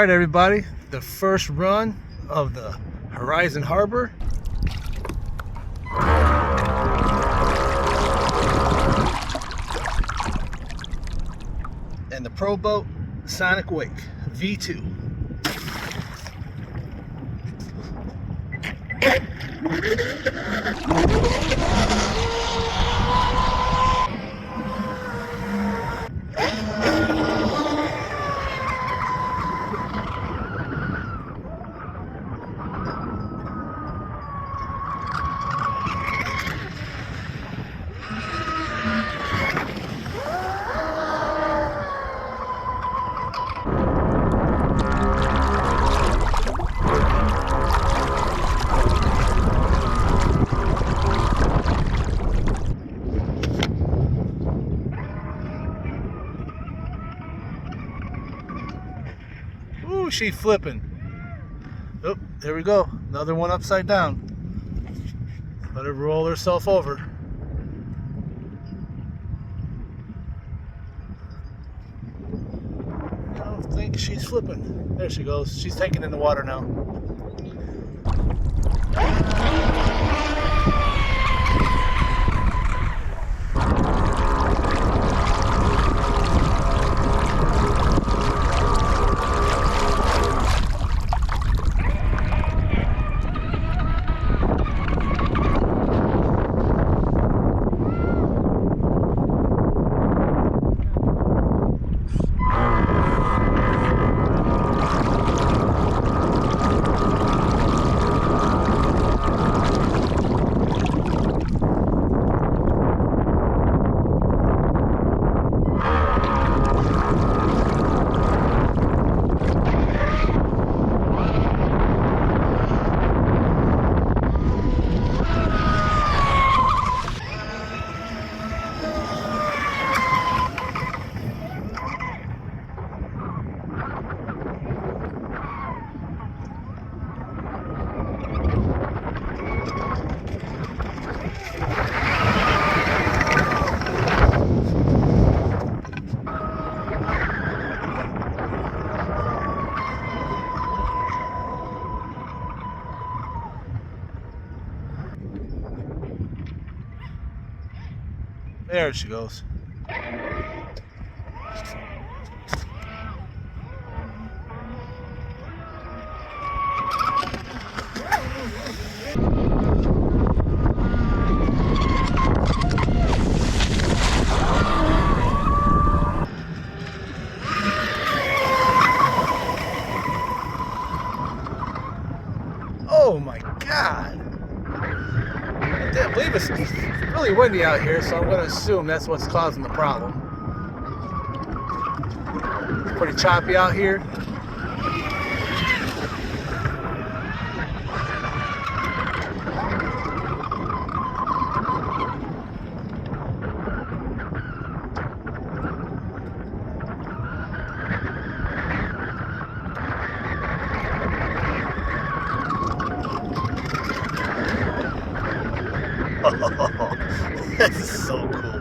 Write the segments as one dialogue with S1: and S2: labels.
S1: Alright everybody, the first run of the Horizon Harbor. And the Proboat Sonicwake V2. Ooh, she flipping. Oh, there we go. Another one upside down. Let her roll herself over. I don't think she's flipping. There she goes. She's taking in the water now. There she goes. Oh my God. I can't believe it's really windy out here, so I'm going to assume that's what's causing the problem. It's pretty choppy out here. This is so cool.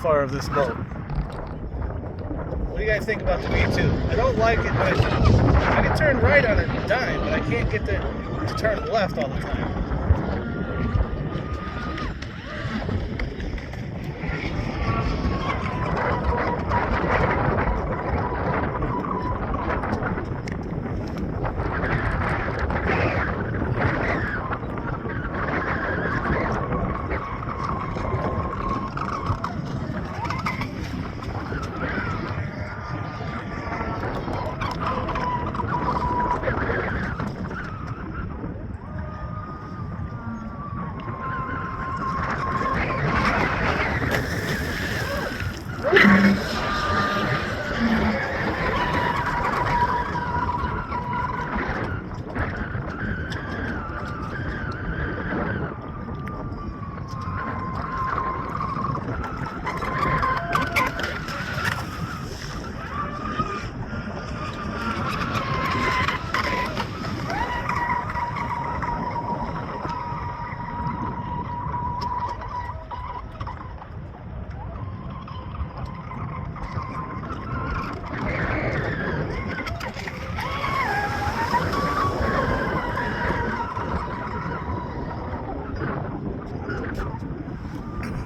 S1: far of this boat. What do you guys think about the V2? I don't like it, but I can turn right on a dime, but I can't get to turn left all the time.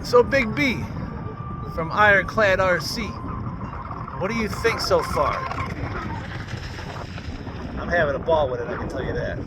S1: So Big B from IRONCLAD RC, what do you think so far? I'm having a ball with it, I can tell you that.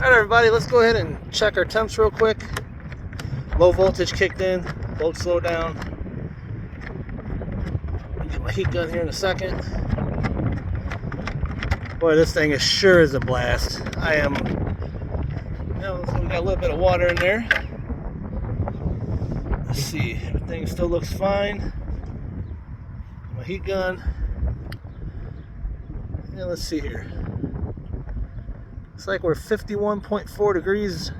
S1: Everybody, let's go ahead and check our temps real quick. Low voltage kicked in, boat slowed down. I'll get my heat gun here in a second. Boy, this thing is sure as a blast. I am, we got a little bit of water in there. Let's see, everything still looks fine. My heat gun. Yeah, let's see here. Looks like we're 51.4 degrees,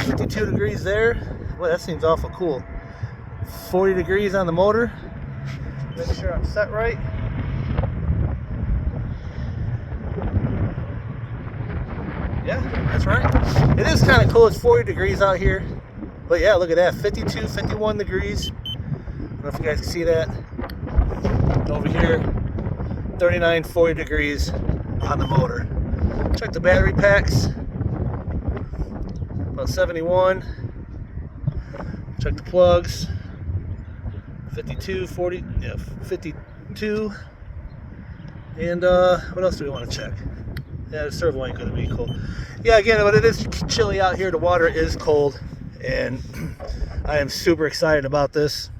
S1: 52 degrees there. Boy, that seems awful cool. 40 degrees on the motor. Make sure I'm set right. Yeah, that's right. It is kind of cool. It's 40 degrees out here. But yeah, look at that. 52, 51 degrees. I don't know if you guys can see that. Over here, 39, 40 degrees on the motor. Check the battery packs, about 71. Check the plugs, 52, 40, yeah, 52. And what else do we want to check? Yeah, the servo ain't going to be cool. Yeah, again, but it is chilly out here. The water is cold. and I am super excited about this.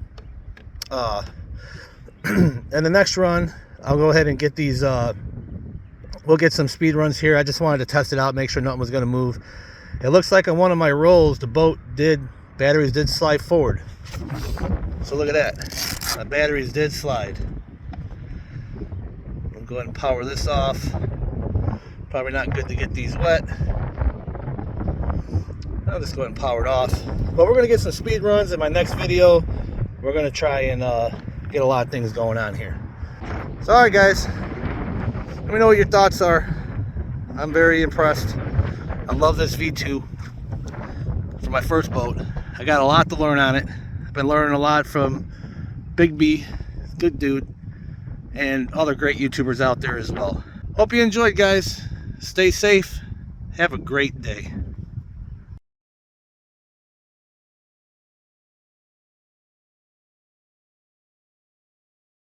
S1: And the next run, I'll go ahead and get these, we'll get some speed runs here. I just wanted to test it out, make sure nothing was going to move. It looks like on one of my rolls, the boat batteries did slide forward. So look at that, my batteries did slide. I'll go ahead and power this off. Probably not good to get these wet. I'll just go ahead and power it off. But we're going to get some speed runs in my next video. We're going to try and get a lot of things going on here. So alright guys, let me know what your thoughts are. I'm very impressed. I love this V2 for my first boat. I got a lot to learn on it. I've been learning a lot from Big B, good dude, and other great YouTubers out there as well. Hope you enjoyed, guys. Stay safe. Have a great day.